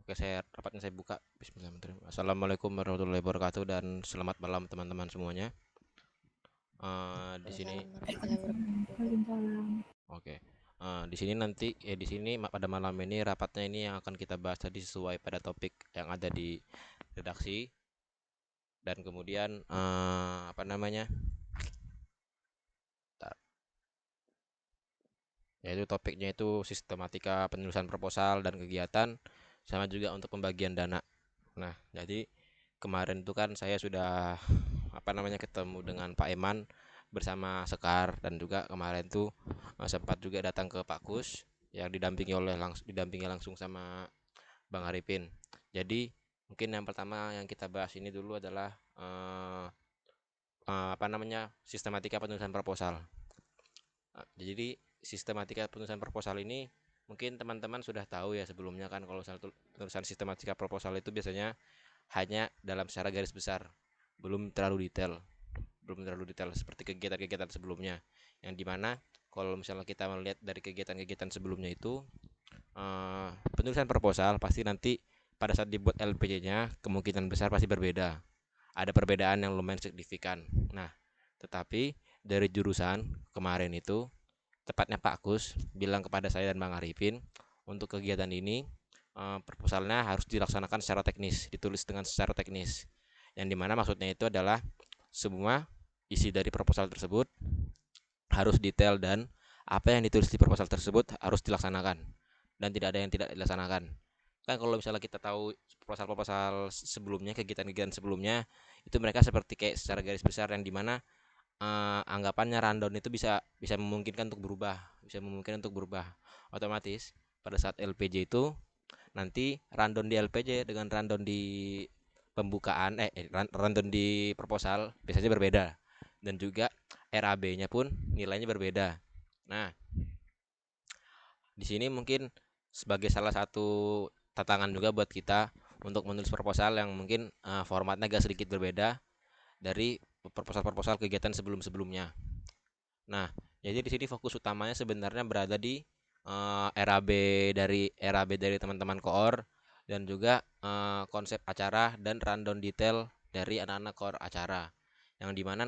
Oke, rapatnya saya buka. Bismillahirrahmanirrahim. Assalamualaikum warahmatullahi wabarakatuh dan selamat malam teman-teman semuanya. Di sini, Waalaikumsalam warahmatullahi wabarakatuh. Waalaikumsalam. oke. Di sini nanti, di sini pada malam ini rapatnya ini yang akan kita bahas tadi sesuai pada topik yang ada di redaksi dan kemudian apa namanya, Bentar. Yaitu topiknya itu sistematika penulisan proposal dan kegiatan sama juga untuk pembagian dana. Nah, jadi kemarin itu kan saya sudah apa namanya ketemu dengan Pak Eman bersama Sekar dan juga kemarin tuh sempat juga datang ke Pak Kus yang didampingi langsung sama Bang Arifin. Jadi mungkin yang pertama yang kita bahas ini dulu adalah apa namanya sistematika penulisan proposal. Jadi sistematika penulisan proposal ini mungkin teman-teman sudah tahu ya sebelumnya kan kalau penulisan sistematika proposal itu biasanya hanya dalam secara garis besar, belum terlalu detail. Belum terlalu detail seperti kegiatan-kegiatan sebelumnya yang dimana kalau misalnya kita melihat dari kegiatan-kegiatan sebelumnya itu penulisan proposal pasti nanti pada saat dibuat LPJ-nya kemungkinan besar pasti berbeda, ada perbedaan yang lumayan signifikan. Nah, tetapi dari jurusan kemarin itu tepatnya Pak Kus bilang kepada saya dan Bang Arifin untuk kegiatan ini proposalnya harus dilaksanakan secara teknis, ditulis dengan secara teknis, yang dimana maksudnya itu adalah semua isi dari proposal tersebut harus detail dan apa yang ditulis di proposal tersebut harus dilaksanakan dan tidak ada yang tidak dilaksanakan. Kan kalau misalnya kita tahu proposal-proposal sebelumnya, kegiatan-kegiatan sebelumnya itu mereka seperti kayak secara garis besar yang dimana anggapannya rundown itu bisa bisa memungkinkan untuk berubah, bisa memungkinkan untuk berubah. Otomatis pada saat LPJ itu nanti rundown di LPJ dengan rundown di pembukaan rundown di proposal biasanya berbeda dan juga RAB-nya pun nilainya berbeda. Nah, di sini mungkin sebagai salah satu tantangan juga buat kita untuk menulis proposal yang mungkin formatnya agak sedikit berbeda dari proposal-proposal kegiatan sebelum-sebelumnya. Nah, jadi di sini fokus utamanya sebenarnya berada di RAB dari teman-teman koor dan juga konsep acara dan rundown detail dari anak-anak koor acara. Yang dimana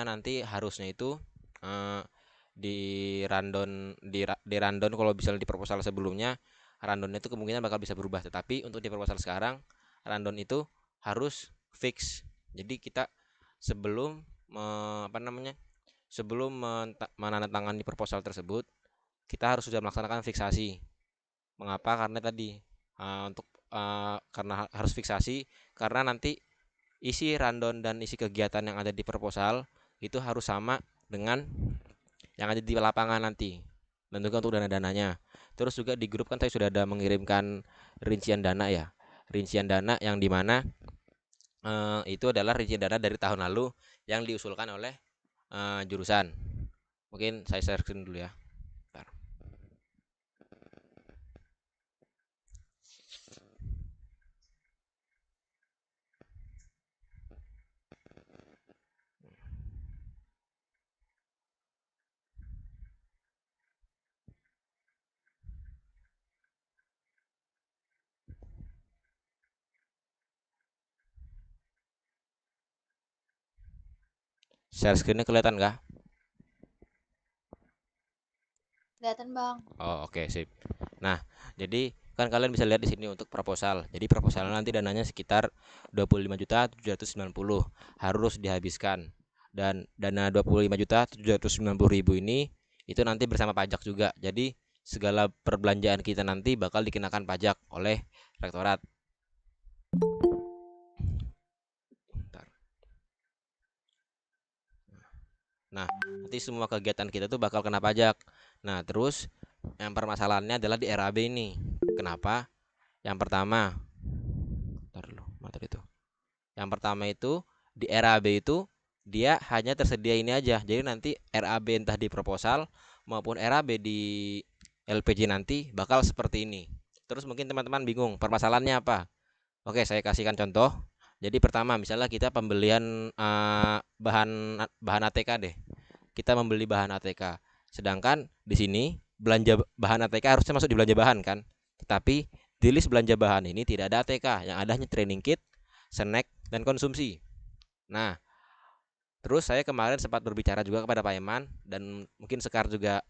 nanti harusnya itu eh, di rundown kalau bisa di proposal sebelumnya rundown itu kemungkinan bakal bisa berubah, tetapi untuk di proposal sekarang rundown itu harus fix. Jadi kita sebelum apa namanya sebelum menandatangani proposal tersebut kita harus sudah melaksanakan fiksasi. Mengapa? Karena tadi karena harus fiksasi karena nanti isi rundown dan isi kegiatan yang ada di proposal itu harus sama dengan yang ada di lapangan nanti dan juga untuk dana-dananya. Terus juga di grup kan saya sudah ada mengirimkan rincian dana ya, rincian dana yang dimana itu adalah rincian dana dari tahun lalu yang diusulkan oleh jurusan. Mungkin saya share screen dulu ya. Bentar. Share screennya kelihatan nggak? Kelihatan, Bang. Oh, oke, sip. Nah, jadi kan kalian bisa lihat di sini untuk proposal. Jadi proposalnya nanti dananya sekitar 25.790 harus dihabiskan. Dan dana 25.790.000 ini itu nanti bersama pajak juga. Jadi segala perbelanjaan kita nanti bakal dikenakan pajak oleh rektorat. Bentar. Nah, nanti semua kegiatan kita tuh bakal kena pajak. Nah, terus yang permasalahannya adalah di RAB ini. Kenapa? Yang pertama, bentar dulu, materi itu. Yang pertama itu di RAB itu dia hanya tersedia ini aja. Jadi nanti RAB entah di proposal maupun RAB di LPJ nanti bakal seperti ini. Terus mungkin teman-teman bingung, permasalahannya apa? Oke, saya kasihkan contoh. Jadi pertama, misalnya kita pembelian bahan bahan ATK deh. Kita membeli bahan ATK. Sedangkan di sini belanja bahan ATK harusnya masuk di belanja bahan kan? Tetapi di list belanja bahan ini tidak ada ATK, yang ada hanya training kit, snack, dan konsumsi. Nah, terus saya kemarin sempat berbicara juga kepada Pak Eman dan mungkin Sekar juga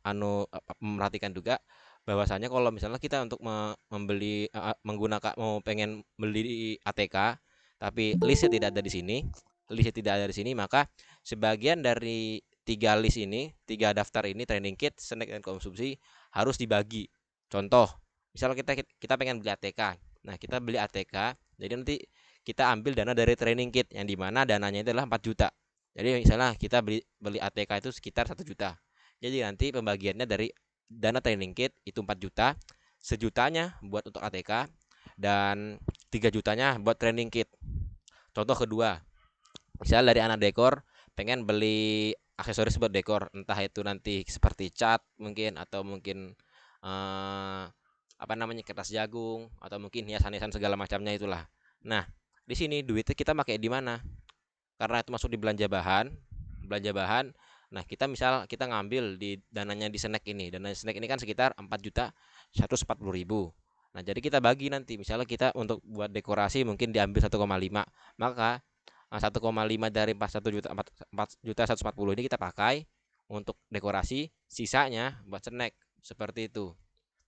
memperhatikan juga bahwasanya kalau misalnya kita untuk membeli menggunakan mau pengen beli ATK tapi listnya tidak ada di sini, maka sebagian dari tiga daftar ini training kit, snack dan konsumsi harus dibagi. Contoh, misalnya kita pengen beli ATK. Nah, kita beli ATK, jadi nanti kita ambil dana dari training kit yang dimana dananya itu adalah 4 juta. Jadi misalnya kita beli ATK itu sekitar 1 juta. Jadi nanti pembagiannya dari dana training kit itu 4 juta, sejutanya buat untuk ATK dan 3 jutanya buat training kit. Contoh kedua, misalnya dari anak dekor pengen beli aksesoris buat dekor, entah itu nanti seperti cat mungkin atau mungkin eh, apa namanya kertas jagung atau mungkin hiasan-hiasan segala macamnya itulah. Nah, di sini duitnya kita pakai di mana? Karena itu masuk di belanja bahan. Nah, kita ngambil di dananya di snack ini. Dana snack ini kan sekitar 4.140.000. Nah, jadi kita bagi nanti. Misalnya kita untuk buat dekorasi mungkin diambil 1,5. Maka 1,5 dari 4.140 ini kita pakai untuk dekorasi, sisanya buat snack. Seperti itu.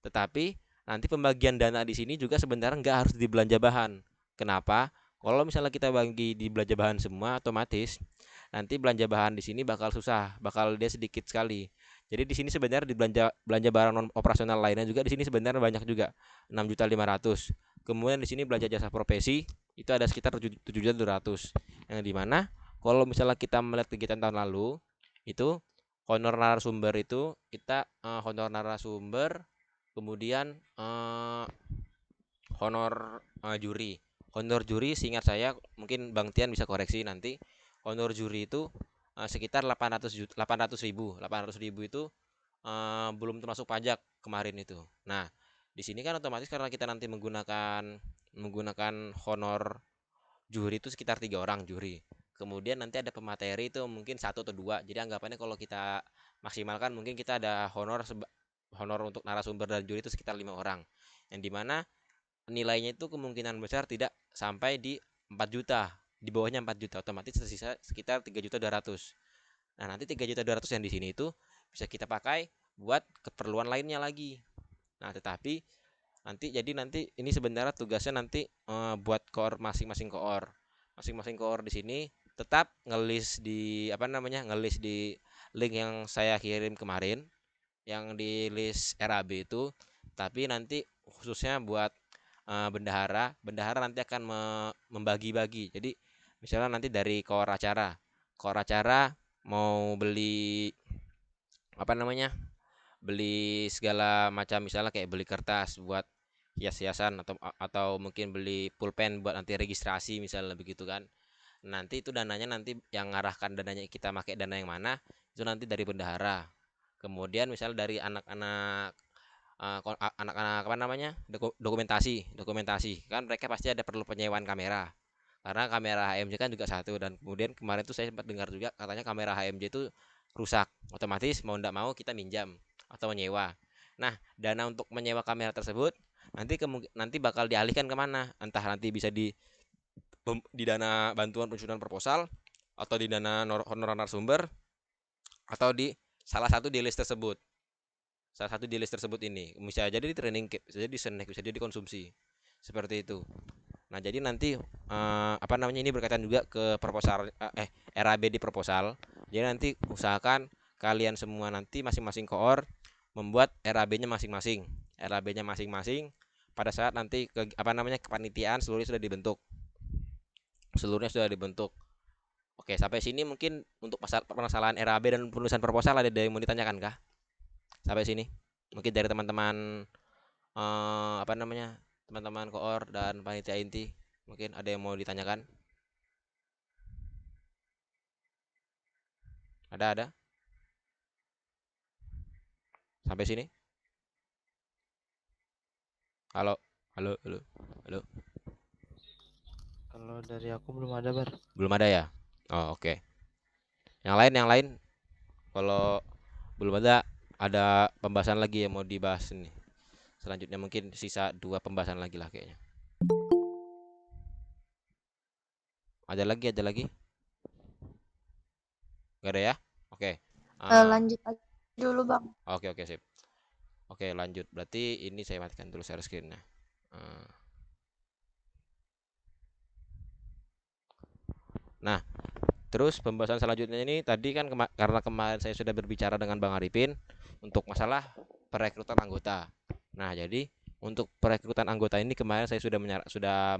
Tetapi nanti pembagian dana di sini juga sebenarnya nggak harus di belanja bahan. Kenapa? Kalau misalnya kita bagi di belanja bahan semua, otomatis nanti belanja bahan di sini bakal susah, bakal dia sedikit sekali. Jadi di sini sebenarnya di belanja belanja barang non operasional lainnya juga di sini sebenarnya banyak juga, 6.500.000. Kemudian di sini belanja jasa profesi itu ada sekitar 7.200.000. Yang dimana kalau misalnya kita melihat kegiatan tahun lalu itu honor narasumber itu kita honor narasumber, kemudian juri. Honor juri seingat saya, mungkin Bang Tian bisa koreksi nanti. Honor juri itu sekitar 800.000. 800.000 itu belum termasuk pajak kemarin itu. Nah, di sini kan otomatis karena kita nanti menggunakan honor juri itu sekitar 3 orang juri. Kemudian nanti ada pemateri itu mungkin 1 atau 2. Jadi anggapannya kalau kita maksimalkan mungkin kita ada honor untuk narasumber dan juri itu sekitar 5 orang. Yang dimana nilainya itu kemungkinan besar tidak sampai di 4 juta, di bawahnya 4 juta, otomatis tersisa sekitar 3.200.000. Nah, nanti 3.200.000 yang di sini itu bisa kita pakai buat keperluan lainnya lagi. Nah, tetapi nanti ini sebenarnya tugasnya nanti buat koor masing-masing koor. Masing-masing koor di sini tetap ngelis di link yang saya kirim kemarin, yang di list RAB itu, tapi nanti khususnya buat bendahara nanti akan membagi-bagi. Jadi misalnya nanti dari koor acara mau beli apa namanya beli segala macam, misalnya kayak beli kertas buat hias-hiasan atau mungkin beli pulpen buat nanti registrasi misalnya begitu kan. Nanti itu dananya, nanti yang ngarahkan dananya kita pakai dana yang mana itu nanti dari bendahara. Kemudian misal dari anak-anak apa namanya dokumentasi kan, mereka pasti ada perlu penyewaan kamera karena kamera HMJ kan juga satu. Dan kemudian kemarin tuh saya sempat dengar juga katanya kamera HMJ itu rusak, otomatis mau ndak mau kita minjam atau menyewa. Nah, dana untuk menyewa kamera tersebut nanti bakal dialihkan kemana, entah nanti bisa di dana bantuan penyusunan proposal atau di dana honorar narasumber atau di salah satu di list tersebut ini bisa jadi di training kit, bisa jadi di snack, bisa jadi dikonsumsi seperti itu. Nah, jadi nanti ini berkaitan juga ke proposal RAB di proposal. Jadi nanti usahakan kalian semua nanti masing-masing koor membuat RAB-nya masing-masing. RAB-nya masing-masing pada saat nanti kepanitiaan seluruhnya sudah dibentuk. Oke, sampai sini mungkin untuk permasalahan RAB dan penulisan proposal ada yang mau ditanyakan kah? Sampai sini. Mungkin dari teman-teman teman-teman koor dan panitia inti, mungkin ada yang mau ditanyakan? Ada? Sampai sini? Halo, halo, halo, halo. Kalau dari aku belum ada, Bar. Belum ada ya? Oh, oke. Yang lain, kalau belum ada pembahasan lagi yang mau dibahas nih Selanjutnya mungkin sisa 2 pembahasan lagi lah kayaknya. Ada lagi, ada lagi? Nggak ada ya? Oke. Lanjut aja dulu Bang. Oke, oke, sip. Oke, lanjut. Berarti ini saya matikan dulu share screen-nya. Eh, Nah, terus pembahasan selanjutnya ini tadi kan karena kemarin saya sudah berbicara dengan Bang Arifin untuk masalah perekrutan anggota. Nah, jadi untuk perekrutan anggota ini kemarin saya sudah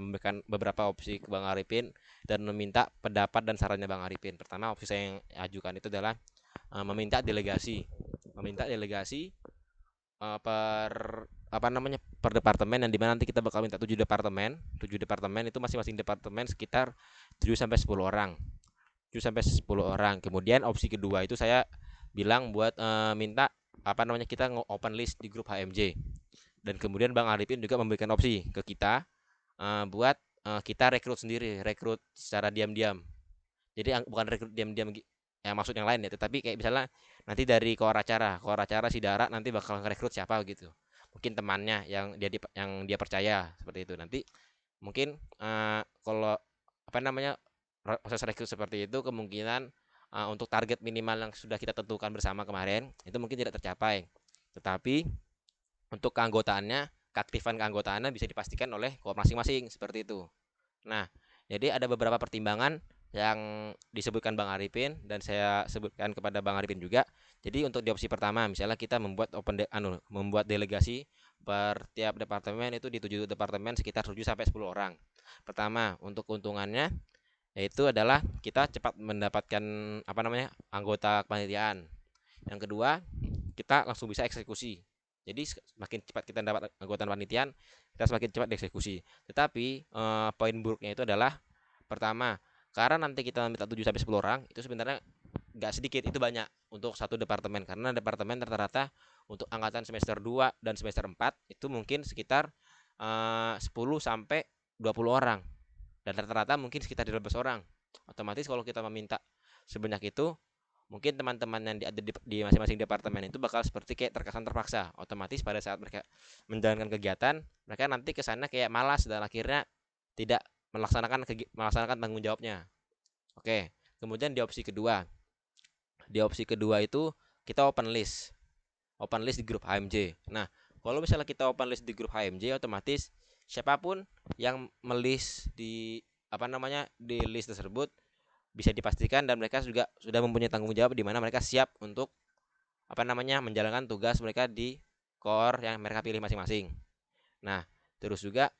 memberikan beberapa opsi ke Bang Arifin dan meminta pendapat dan sarannya Bang Arifin. Pertama, opsi saya yang ajukan itu adalah meminta delegasi. Meminta delegasi per apa namanya per departemen, yang dimana nanti kita bakal minta 7 departemen itu masing-masing departemen sekitar 7 sampai 10 orang. 7 sampai 10 orang. Kemudian opsi kedua itu saya bilang buat minta apa namanya kita open list di grup HMJ. Dan kemudian Bang Arifin juga memberikan opsi ke kita buat kita rekrut sendiri, rekrut secara diam-diam. Jadi bukan rekrut diam-diam yang maksud yang lain ya, tetapi kayak misalnya nanti dari koor acara si Dara nanti bakal ngerekrut siapa gitu. Mungkin temannya yang dia percaya seperti itu. Nanti mungkin kalau apa namanya proses rekrut seperti itu kemungkinan untuk target minimal yang sudah kita tentukan bersama kemarin itu mungkin tidak tercapai. Tetapi untuk keaktifan keanggotaannya bisa dipastikan oleh koor masing-masing seperti itu. Nah, jadi ada beberapa pertimbangan yang disebutkan Bang Arifin dan saya sebutkan kepada Bang Arifin juga. Jadi untuk di opsi pertama, misalnya kita membuat delegasi per tiap departemen itu di 7 departemen sekitar 7 sampai 10 orang. Pertama, untuk keuntungannya yaitu adalah kita cepat mendapatkan apa namanya? Anggota kepanitiaan. Yang kedua, kita langsung bisa eksekusi. Jadi semakin cepat kita dapat anggota panitiaan, kita semakin cepat dieksekusi. Tetapi poin buruknya itu adalah pertama, karena nanti kita minta 7 sampai 10 orang, itu sebenarnya nggak sedikit, itu banyak untuk satu departemen karena departemen rata-rata untuk angkatan semester 2 dan semester 4 itu mungkin sekitar 10 sampai 20 orang dan rata-rata mungkin sekitar 15 orang. Otomatis kalau kita meminta sebanyak itu mungkin teman-teman yang ada di masing-masing departemen itu bakal seperti kayak terkesan terpaksa. Otomatis pada saat mereka menjalankan kegiatan mereka nanti kesana kayak malas dan akhirnya tidak melaksanakan tanggung jawabnya. Oke, kemudian di opsi kedua itu kita open list di grup HMJ. Nah, kalau misalnya kita open list di grup HMJ, otomatis siapapun yang melis di apa namanya di list tersebut bisa dipastikan dan mereka juga sudah mempunyai tanggung jawab di mana mereka siap untuk apa namanya menjalankan tugas mereka di core yang mereka pilih masing-masing. Nah, terus juga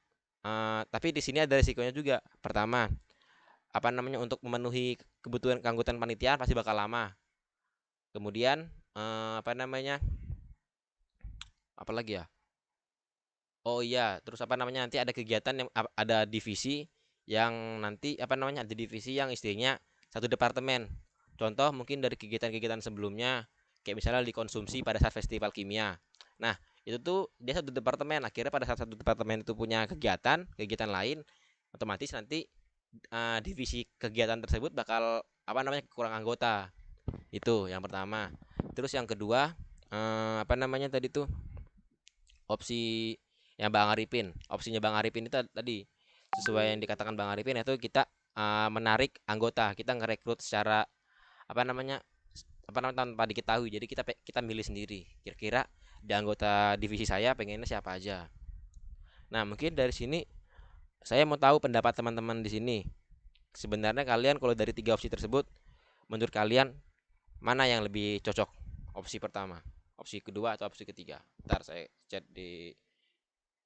tapi di sini ada risikonya juga. Pertama, apa namanya untuk memenuhi kebutuhan keanggotaan panitia pasti bakal lama. Kemudian apa namanya? Apalagi ya? Oh iya, terus apa namanya nanti ada kegiatan yang ada divisi yang nanti apa namanya ada divisi yang istilahnya satu departemen. Contoh mungkin dari kegiatan-kegiatan sebelumnya kayak misalnya dikonsumsi pada saat festival kimia. Nah, itu tuh dia satu departemen. Akhirnya pada saat satu departemen itu punya kegiatan lain, otomatis nanti divisi kegiatan tersebut bakal apa namanya kurang anggota. Itu yang pertama. Terus yang kedua, apa namanya tadi tuh opsi yang Bang Arifin. Opsinya Bang Arifin itu tadi sesuai yang dikatakan Bang Arifin itu kita menarik anggota, kita ngerekrut secara apa namanya tanpa diketahui. Jadi kita milih sendiri. Kira-kira di anggota divisi saya pengennya siapa aja. Nah, mungkin dari sini saya mau tahu pendapat teman-teman di sini. Sebenarnya kalian kalau dari 3 opsi tersebut menurut kalian mana yang lebih cocok? Opsi pertama, opsi kedua atau opsi ketiga? Ntar saya chat di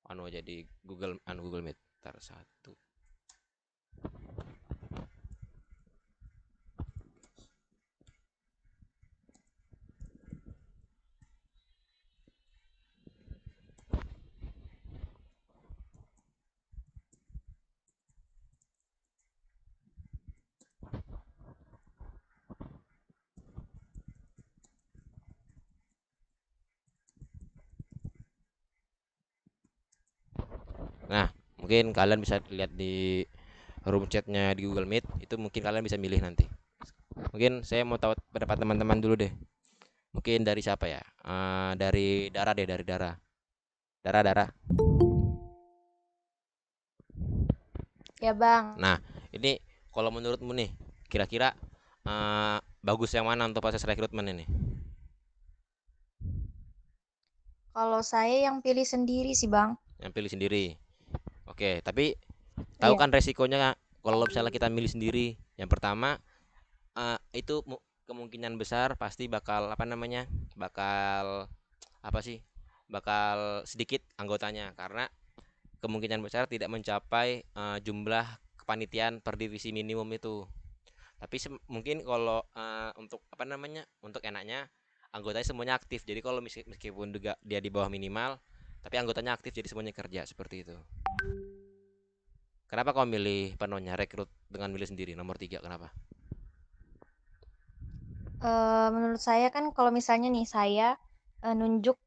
aja di Google Meet. Ntar satu. Nah, mungkin kalian bisa lihat di room chatnya di Google Meet. Itu mungkin kalian bisa milih nanti. Mungkin saya mau tahu pendapat teman-teman dulu deh. Mungkin dari siapa ya? Dari Dara deh, dari Dara. Darah. Ya Bang, Nah, ini kalau menurutmu nih, kira-kira bagus yang mana untuk proses rekrutmen ini? kalau saya yang pilih sendiri sih Bang. Yang pilih sendiri. Oke, tapi tahu Iya. kan resikonya kalau misalnya kita milih sendiri? Yang pertama, itu kemungkinan besar pasti bakal apa namanya? Bakal apa sih? Bakal sedikit anggotanya karena kemungkinan besar tidak mencapai jumlah kepanitiaan per divisi minimum itu. Tapi mungkin kalau untuk apa namanya? Untuk enaknya anggotanya semuanya aktif. Jadi kalau meskipun juga dia di bawah minimal, tapi anggotanya aktif jadi semuanya kerja seperti itu. Kenapa kau milih penuhnya rekrut dengan milih sendiri nomor 3? Kenapa? Menurut saya kan kalau misalnya nih saya nunjuk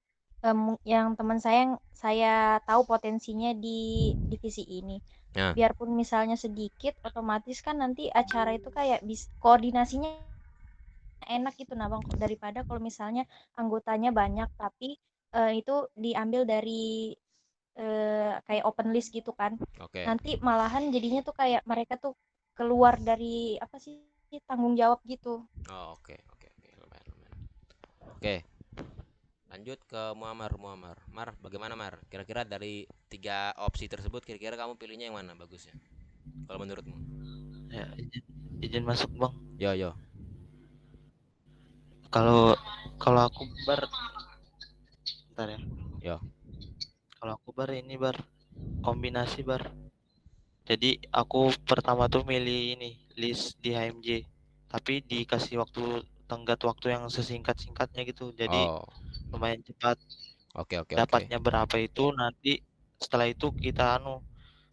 yang teman saya yang saya tahu potensinya di divisi ini. Nah, Biarpun misalnya sedikit, otomatis kan nanti acara itu kayak koordinasinya enak gitu nah Bang, daripada kalau misalnya anggotanya banyak tapi itu diambil dari kayak open list gitu kan. oke. Nanti malahan jadinya tuh kayak mereka tuh keluar dari apa sih tanggung jawab gitu. Oh, oke. Lumayan. Oke, lanjut ke Muammar. Mar, bagaimana Mar? Kira-kira dari tiga opsi tersebut, kira-kira kamu pilihnya yang mana bagusnya? Kalau menurutmu? Ya, izin masuk Bang. Yo. Kalau kalau aku bentar ya. Yo. Kalau aku ini kombinasi Jadi aku pertama tuh milih ini list di HMJ, tapi dikasih tenggat waktu yang sesingkat-singkatnya gitu. Jadi Oh, lumayan cepat. oke. Dapatnya berapa itu nanti setelah itu kita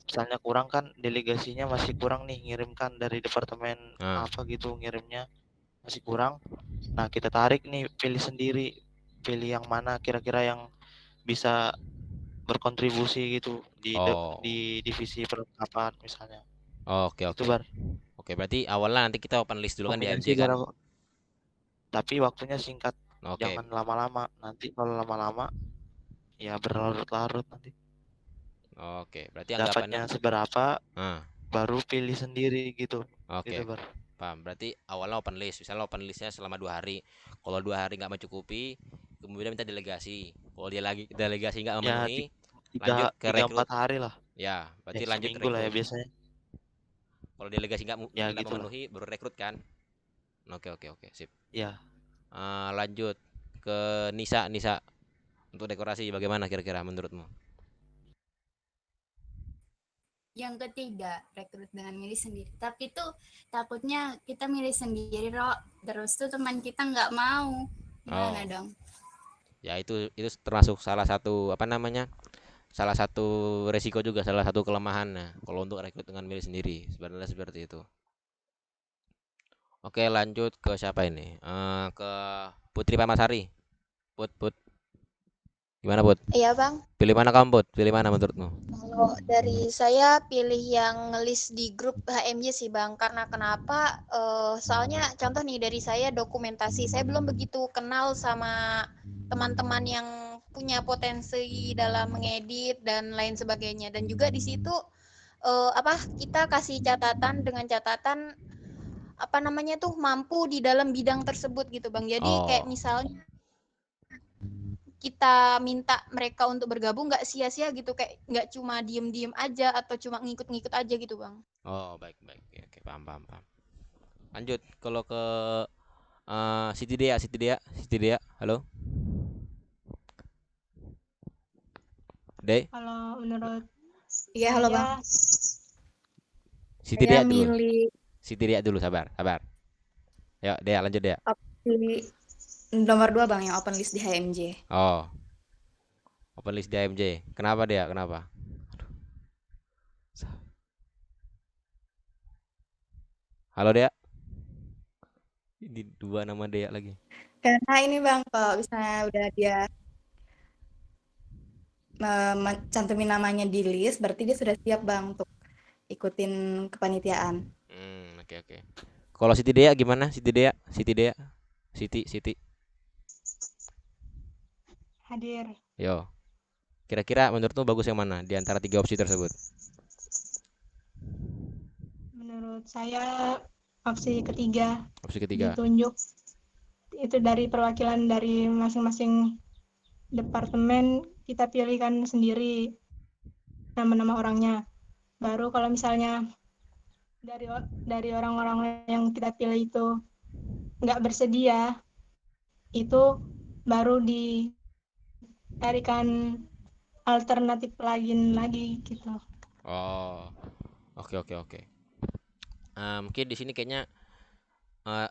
misalnya kurang kan delegasinya masih kurang nih ngirimkan dari departemen Nah, apa gitu ngirimnya masih kurang. Nah, kita tarik nih pilih sendiri. Pilih yang mana kira-kira yang bisa berkontribusi gitu oh, di divisi perlengkapan misalnya. Itu oke. Oke, berarti awalnya nanti kita open list dulu kan di HMJ kombinasi kan? tapi waktunya singkat. Oke, Jangan lama-lama. Nanti kalau lama-lama ya berlarut-larut nanti. oke. Berarti anggapannya, Dapatnya seberapa nah, baru pilih sendiri gitu. oke. Gitu Paham. Berarti awalnya open list. Misalnya open listnya selama 2 hari. Kalau 2 hari nggak mencukupi, kemudian minta delegasi. Kalau dia lagi delegasi nggak ya memenuhi, tiga lanjut ke tiga rekrut. empat hari lah. Ya, berarti lanjut Seminggu lah ya rekrut. biasanya. Kalau delegasi Ya nggak gitulah. memenuhi, baru rekrut kan? Oke, sip. Ya, Lanjut ke Nisa. Untuk dekorasi bagaimana kira-kira menurutmu? Yang ketiga, rekrut dengan milih sendiri. Tapi tuh takutnya kita milih sendiri, terus tuh teman kita nggak mau. Gimana Oh, dong? ya itu termasuk salah satu apa namanya? Salah satu resiko juga, salah satu kelemahan. Nah, kalau untuk rekrut dengan milih sendiri, sebenarnya seperti itu. Oke, lanjut ke siapa ini? Ke Putri Pamasari. Put. Gimana, Put? Iya Bang, Pilih mana kamu, Put? Pilih mana menurutmu? kalau dari saya pilih yang ngelis di grup HMJ sih Bang, karena kenapa? Soalnya contoh nih dari saya dokumentasi, saya belum begitu kenal sama teman-teman yang punya potensi dalam mengedit dan lain sebagainya. Dan juga di situ apa kita kasih catatan dengan catatan apa namanya tuh mampu di dalam bidang tersebut gitu Bang. Jadi kayak Oh, misalnya kita minta mereka untuk bergabung nggak sia-sia gitu kayak nggak cuma diem-diem aja atau cuma ngikut-ngikut aja gitu Bang. baik. Oke, paham. Lanjut kalau ke Siti Dea. Halo, De. Kalau menurut Iya, halo Bang. saya, Siti saya Dea dulu. milih Siti Dea dulu, sabar. Yuk, Dea lanjut Dea. opsi nomor 2 Bang, yang open list di HMJ. Oh, open list di AMJ. Kenapa Dea? Kenapa? Halo Dea. Ini dua nama Dea lagi. Karena ini Bang, kalau misalnya udah dia cantumin namanya di list, berarti dia sudah siap Bang untuk ikutin kepanitiaan. Oke. Kalau Siti Dea gimana? Siti Dea. Siti. Hadir. Yo. Kira-kira menurutmu bagus yang mana di antara 3 opsi tersebut? Menurut saya opsi ketiga, Opsi ketiga. ditunjuk itu dari perwakilan dari masing-masing departemen, kita pilihkan sendiri nama-nama orangnya. Baru kalau misalnya dari orang-orang yang kita pilih itu nggak bersedia, itu baru dicarikan alternatif lagi gitu. Oh, oke oke oke. Mungkin di sini kayaknya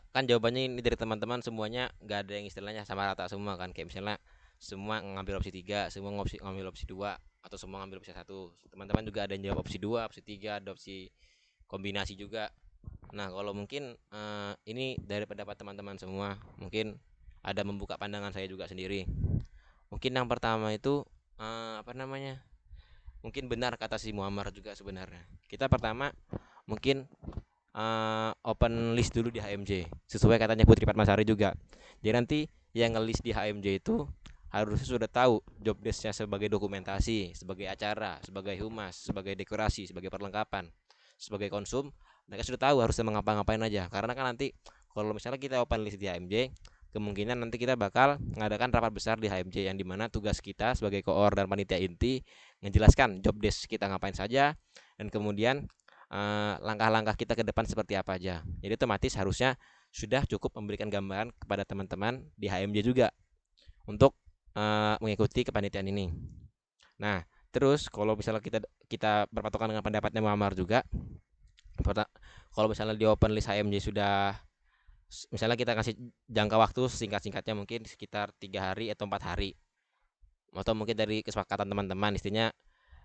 kan jawabannya ini dari teman-teman semuanya nggak ada yang istilahnya sama rata semua kan, kayak misalnya semua ngambil opsi 3, semua ngambil opsi 2, atau semua ngambil opsi 1. Teman-teman juga ada yang jawab opsi 2, opsi 3, ada opsi kombinasi juga. Nah, kalau mungkin ini dari pendapat teman-teman semua, mungkin ada membuka pandangan saya juga sendiri. Mungkin yang pertama itu apa namanya? Mungkin benar kata si Muammar juga sebenarnya. Kita pertama mungkin open list dulu di HMJ, sesuai katanya Putri Fatmasari juga. Jadi nanti yang nge-list di HMJ itu harusnya sudah tahu job desk-nya sebagai dokumentasi, sebagai acara, sebagai humas, sebagai dekorasi, sebagai perlengkapan, sebagai konsum. Mereka sudah tahu harusnya mengapa-ngapain aja. Karena kan nanti kalau misalnya kita open list di HMJ, kemungkinan nanti kita bakal mengadakan rapat besar di HMJ yang dimana tugas kita sebagai koor dan panitia inti menjelaskan job desk kita ngapain saja, dan kemudian langkah-langkah kita ke depan seperti apa aja. Jadi otomatis harusnya sudah cukup memberikan gambaran kepada teman-teman di HMJ juga untuk mengikuti kepanitiaan ini. Nah, terus kalau misalnya kita berpatokan dengan pendapatnya Muammar juga, kalau misalnya di open list HMJ sudah, misalnya kita kasih jangka waktu singkat-singkatnya mungkin sekitar 3 hari atau 4 hari, atau mungkin dari kesepakatan teman-teman istinya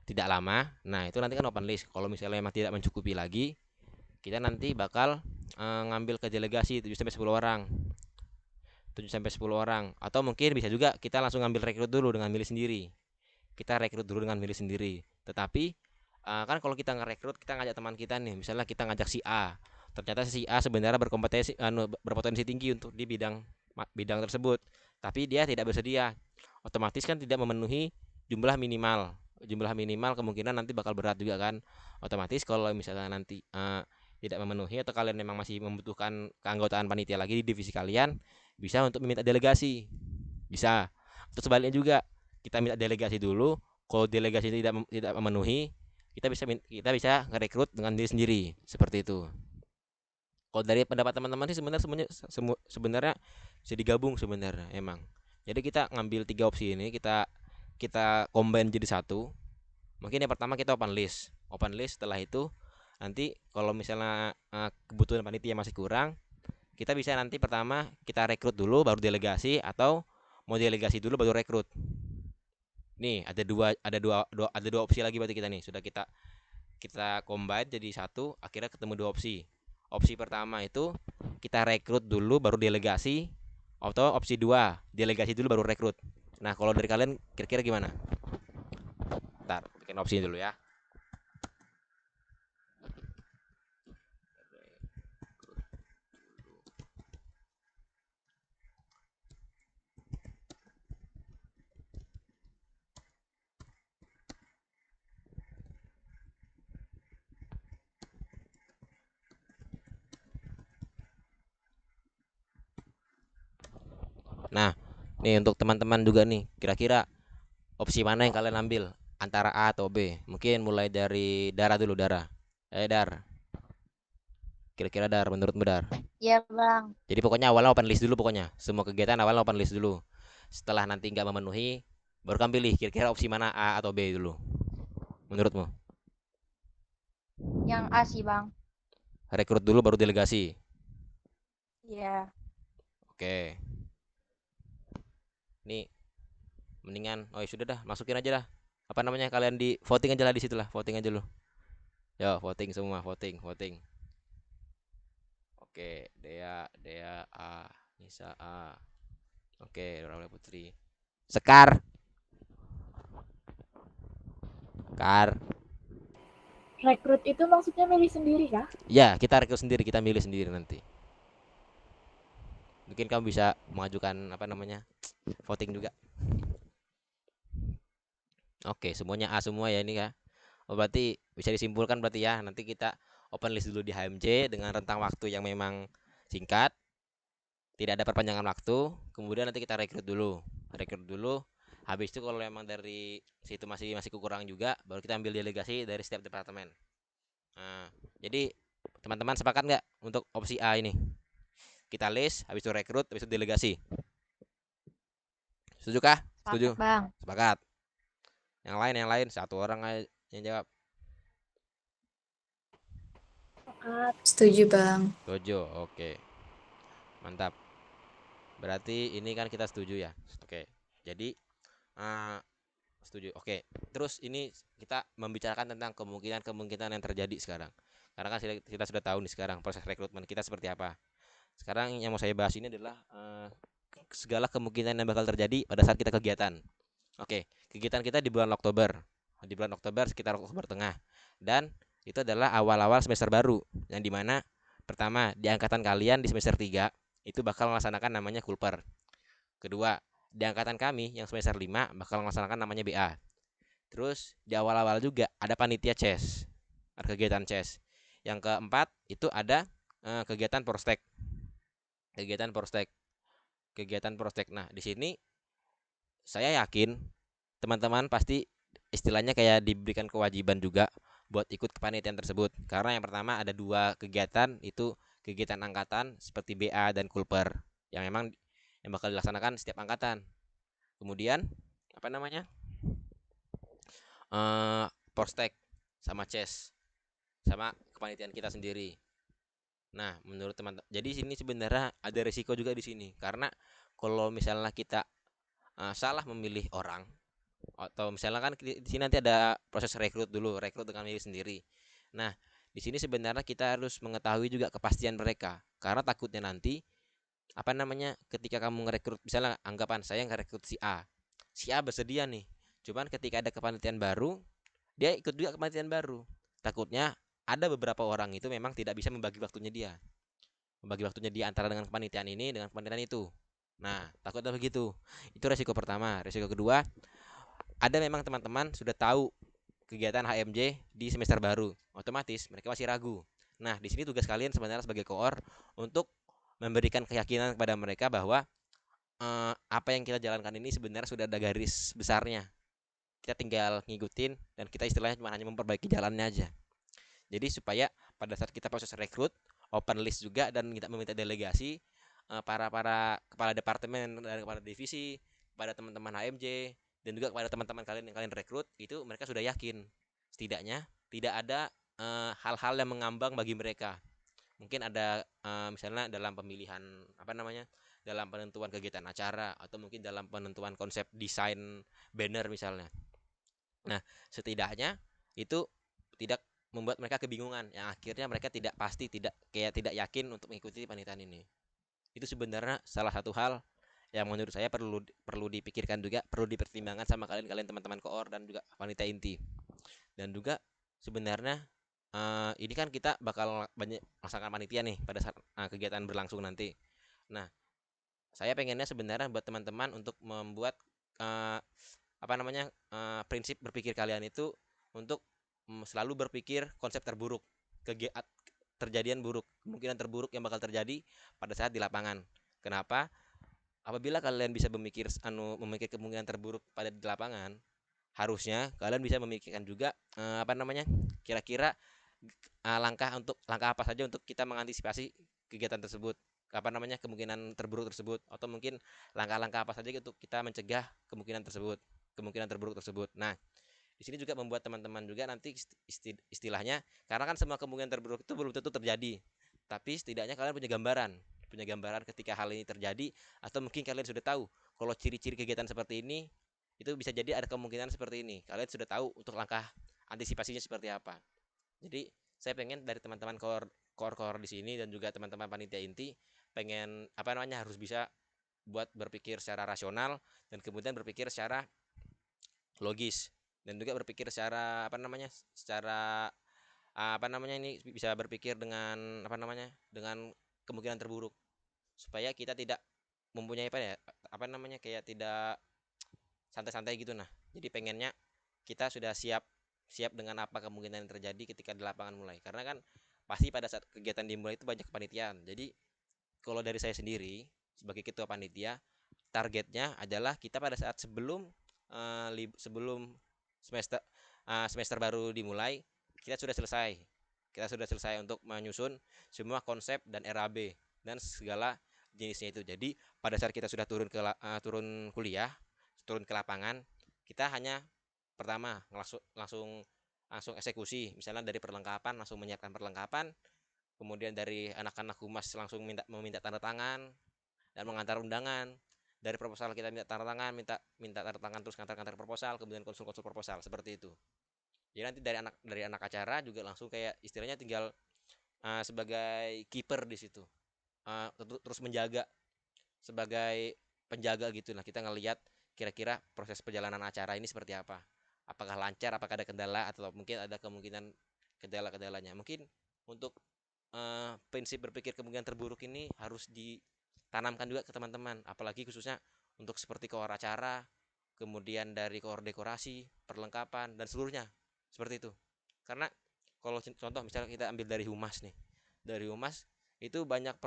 tidak lama. Nah, itu nanti kan open list. Kalau misalnya memang tidak mencukupi lagi, kita nanti bakal ngambil ke delegasi 7 sampai 10 orang. 7 sampai 10 orang, atau mungkin bisa juga kita langsung ngambil rekrut dulu dengan milih sendiri. Kita rekrut dulu dengan milih sendiri. Tetapi kan kalau kita ngerekrut, kita ngajak teman kita nih, misalnya kita ngajak si A. Ternyata si A sebenarnya berpotensi tinggi untuk di bidang tersebut, tapi dia tidak bersedia. Otomatis kan tidak memenuhi jumlah minimal. Kemungkinan nanti bakal berat juga kan. Otomatis kalau misalnya nanti tidak memenuhi, atau kalian memang masih membutuhkan keanggotaan panitia lagi di divisi kalian, bisa untuk meminta delegasi, bisa. Atau sebaliknya juga, kita minta delegasi dulu. Kalau delegasi tidak memenuhi, kita bisa ngerekrut dengan diri sendiri, seperti itu. Kalau dari pendapat teman-teman sih sebenarnya bisa digabung sebenarnya emang. Jadi kita ngambil 3 opsi ini, kita combine jadi satu. Mungkin yang pertama kita open list. Setelah itu nanti kalau misalnya kebutuhan panitia masih kurang, kita bisa nanti pertama kita rekrut dulu baru delegasi, atau mau delegasi dulu baru rekrut. Nih ada dua opsi lagi berarti kita nih. Sudah kita combine jadi satu, akhirnya ketemu 2 opsi. Opsi pertama itu kita rekrut dulu baru delegasi, atau opsi 2 delegasi dulu baru rekrut. Nah, kalau dari kalian kira-kira gimana? Ntar bikin opsi dulu ya. Nah, nih untuk teman-teman juga nih, kira-kira opsi mana yang kalian ambil antara A atau B? Mungkin mulai dari Dara dulu, Dara. Dar, kira-kira Dar, menurutmu Dar? Ya, Bang. Jadi pokoknya awalnya open list dulu pokoknya. Semua kegiatan awalnya open list dulu. Setelah nanti nggak memenuhi, baru kamu pilih kira-kira opsi mana, A atau B dulu. Menurutmu? Yang A sih, Bang. Rekrut dulu baru delegasi. Iya. Oke. Nih mendingan, oh ya sudah dah, masukin aja dah. Apa namanya, kalian di voting aja lah, di situ lah, voting aja lu. Yo, voting semua, voting. Oke, Dea A, Nisa A. Oke, Dora Putri. Sekar. Rekrut itu maksudnya milih sendiri kah? Ya, kita rekrut sendiri, kita milih sendiri nanti. Mungkin kamu bisa mengajukan apa namanya, voting juga. Oke, semuanya A semua ya ini ya. Oh, berarti bisa disimpulkan berarti ya. Nanti kita open list dulu di HMJ dengan rentang waktu yang memang singkat, tidak ada perpanjangan waktu. Kemudian nanti kita rekrut dulu. Rekrut dulu. Habis itu kalau memang dari situ masih kekurangan juga, baru kita ambil delegasi dari setiap departemen. Nah, jadi teman-teman sepakat nggak untuk opsi A ini? Kita list, habis itu rekrut, habis itu delegasi. Setuju kah? Setuju? Sepakat, Bang. Sepakat. Yang lain, satu orang aja yang jawab. Setuju, Bang. Setuju, oke. Mantap. Berarti ini kan kita setuju ya. Oke. Jadi setuju. Oke. Terus ini kita membicarakan tentang kemungkinan yang terjadi sekarang. Karena kan kita sudah tahu nih sekarang proses rekrutmen kita seperti apa. Sekarang yang mau saya bahas ini adalah segala kemungkinan yang bakal terjadi pada saat kita kegiatan. Oke, kegiatan kita di bulan Oktober. Di bulan Oktober sekitar Oktober tengah. Dan itu adalah awal-awal semester baru yang dimana pertama di angkatan kalian di semester 3 itu bakal melaksanakan namanya kulper. Kedua, di angkatan kami yang semester 5 bakal melaksanakan namanya BA. Terus di awal-awal juga ada panitia CES. Ada kegiatan CES. Yang keempat itu ada kegiatan prostek. Kegiatan prostek. Nah, di sini saya yakin teman-teman pasti istilahnya kayak diberikan kewajiban juga buat ikut kepanitiaan tersebut. Karena yang pertama ada 2 kegiatan, itu kegiatan angkatan seperti BA dan kulper yang memang yang bakal dilaksanakan setiap angkatan. Kemudian apa namanya? Prostek sama CES sama kepanitiaan kita sendiri. Nah, menurut teman, jadi sini sebenarnya ada risiko juga di sini karena kalau misalnya kita salah memilih orang atau misalnya kan di sini nanti ada proses rekrut dulu, rekrut dengan diri sendiri. Nah, di sini sebenarnya kita harus mengetahui juga kepastian mereka karena takutnya nanti apa namanya ketika kamu ngerekrut misalnya anggapan saya ngerekrut si A bersedia nih, cuman ketika ada kepanitiaan baru dia ikut juga kepanitiaan baru, takutnya ada beberapa orang itu memang tidak bisa membagi waktunya dia antara dengan kepanitiaan ini dengan kepanitiaan itu. Nah, takutnya begitu. Itu resiko pertama. Resiko kedua, ada memang teman-teman sudah tahu kegiatan HMJ di semester baru, otomatis mereka masih ragu. Nah, di sini tugas kalian sebenarnya sebagai koor untuk memberikan keyakinan kepada mereka bahwa apa yang kita jalankan ini sebenarnya sudah ada garis besarnya. Kita tinggal ngikutin dan kita istilahnya cuma hanya memperbaiki jalannya aja. Jadi supaya pada saat kita proses rekrut, open list juga dan kita meminta delegasi para kepala departemen dan kepala divisi, kepada teman-teman HMJ dan juga kepada teman-teman kalian yang kalian rekrut, itu mereka sudah yakin setidaknya tidak ada hal-hal yang mengambang bagi mereka. Mungkin ada misalnya dalam pemilihan apa namanya dalam penentuan kegiatan acara atau mungkin dalam penentuan konsep desain banner misalnya. Nah, setidaknya itu tidak membuat mereka kebingungan yang akhirnya mereka tidak yakin untuk mengikuti panitiaan ini. Itu sebenarnya salah satu hal yang menurut saya perlu dipikirkan juga, perlu dipertimbangkan sama kalian teman-teman koor dan juga panitia inti. Dan juga sebenarnya ini kan kita bakal banyak melaksanakan panitia nih pada saat kegiatan berlangsung nanti. Nah, saya pengennya sebenarnya buat teman-teman untuk membuat prinsip berpikir kalian itu untuk selalu berpikir konsep terburuk, kemungkinan terburuk yang bakal terjadi pada saat di lapangan. Kenapa? Apabila kalian bisa memikir kemungkinan terburuk pada di lapangan, harusnya kalian bisa memikirkan juga kira-kira langkah apa saja untuk kita mengantisipasi kegiatan tersebut, kemungkinan terburuk tersebut, atau mungkin langkah-langkah apa saja untuk kita mencegah kemungkinan terburuk tersebut. Nah, di sini juga membuat teman-teman juga nanti istilahnya, karena kan semua kemungkinan terburuk itu belum tentu terjadi, tapi setidaknya kalian punya gambaran ketika hal ini terjadi, atau mungkin kalian sudah tahu kalau ciri-ciri kegiatan seperti ini itu bisa jadi ada kemungkinan seperti ini. Kalian sudah tahu untuk langkah antisipasinya seperti apa. Jadi saya pengen dari teman-teman koor di sini dan juga teman-teman panitia inti pengen harus bisa buat berpikir secara rasional dan kemudian berpikir secara logis dan juga berpikir secara ini bisa berpikir dengan dengan kemungkinan terburuk supaya kita tidak mempunyai kayak tidak santai-santai gitu. Nah, jadi pengennya kita sudah siap dengan apa kemungkinan yang terjadi ketika di lapangan mulai. Karena kan pasti pada saat kegiatan dimulai itu banyak kepanitiaan. Jadi kalau dari saya sendiri sebagai ketua panitia, targetnya adalah kita pada saat sebelum sebelum semester semester baru dimulai, kita sudah selesai untuk menyusun semua konsep dan RAB dan segala jenisnya itu. Jadi pada saat kita sudah turun ke lapangan, kita hanya pertama langsung eksekusi, misalnya dari perlengkapan langsung menyiapkan perlengkapan, kemudian dari anak-anak humas langsung meminta tanda tangan dan mengantar undangan. Dari proposal kita minta tanda tangan, minta tanda tangan, terus ngantar proposal, kemudian konsul proposal, seperti itu. Jadi nanti dari anak acara juga langsung kayak istilahnya tinggal sebagai kiper di situ, terus menjaga sebagai penjaga gitu. Nah, kita ngelihat kira-kira proses perjalanan acara ini seperti apa, apakah lancar, apakah ada kendala, atau mungkin ada kemungkinan kendala-kendalanya. Mungkin untuk prinsip berpikir kemungkinan terburuk ini harus ditanamkan juga ke teman-teman, apalagi khususnya untuk seperti koor acara, kemudian dari koor dekorasi, perlengkapan, dan seluruhnya, seperti itu. Karena kalau contoh misalnya kita ambil dari humas nih, dari humas itu banyak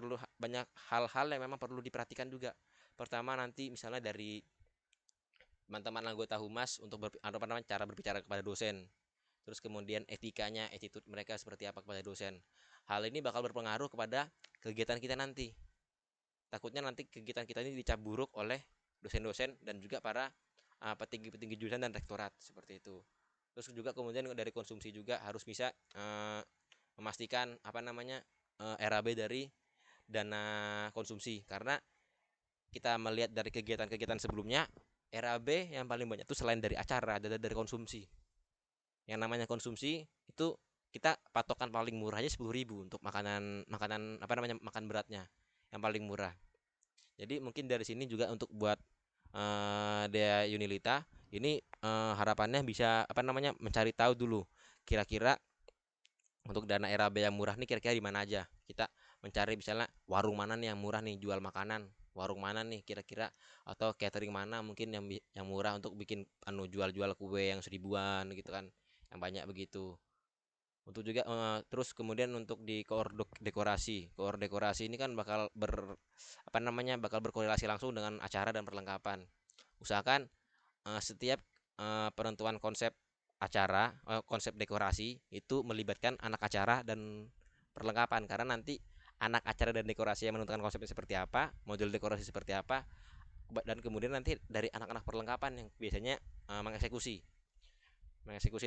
hal-hal yang memang perlu diperhatikan juga. Pertama nanti misalnya dari teman-teman anggota humas untuk cara berbicara kepada dosen, terus kemudian etikanya, attitude mereka seperti apa kepada dosen. Hal ini bakal berpengaruh kepada kegiatan kita nanti. Takutnya nanti kegiatan kita ini dicap buruk oleh dosen-dosen dan juga para petinggi-petinggi jurusan dan rektorat, seperti itu. Terus juga kemudian dari konsumsi juga harus bisa memastikan RAB dari dana konsumsi, karena kita melihat dari kegiatan-kegiatan sebelumnya, RAB yang paling banyak itu selain dari acara adalah dari konsumsi. Yang namanya konsumsi itu kita patokan paling murah aja 10.000 untuk makan beratnya yang paling murah. Jadi mungkin dari sini juga untuk buat Dea Yunilita ini harapannya bisa mencari tahu dulu kira-kira untuk dana RAB yang murah nih kira-kira di mana aja. Kita mencari misalnya warung mana nih yang murah nih jual makanan, warung mana nih kira-kira, atau catering mana mungkin yang murah untuk bikin jual-jual kue yang 1000-an gitu kan, yang banyak begitu. Untuk juga terus kemudian untuk di koor dekorasi ini kan bakal berkorelasi langsung dengan acara dan perlengkapan. Usahakan setiap penentuan konsep acara, konsep dekorasi itu melibatkan anak acara dan perlengkapan, karena nanti anak acara dan dekorasi yang menentukan konsepnya seperti apa, model dekorasi seperti apa, dan kemudian nanti dari anak-anak perlengkapan yang biasanya mengeksekusi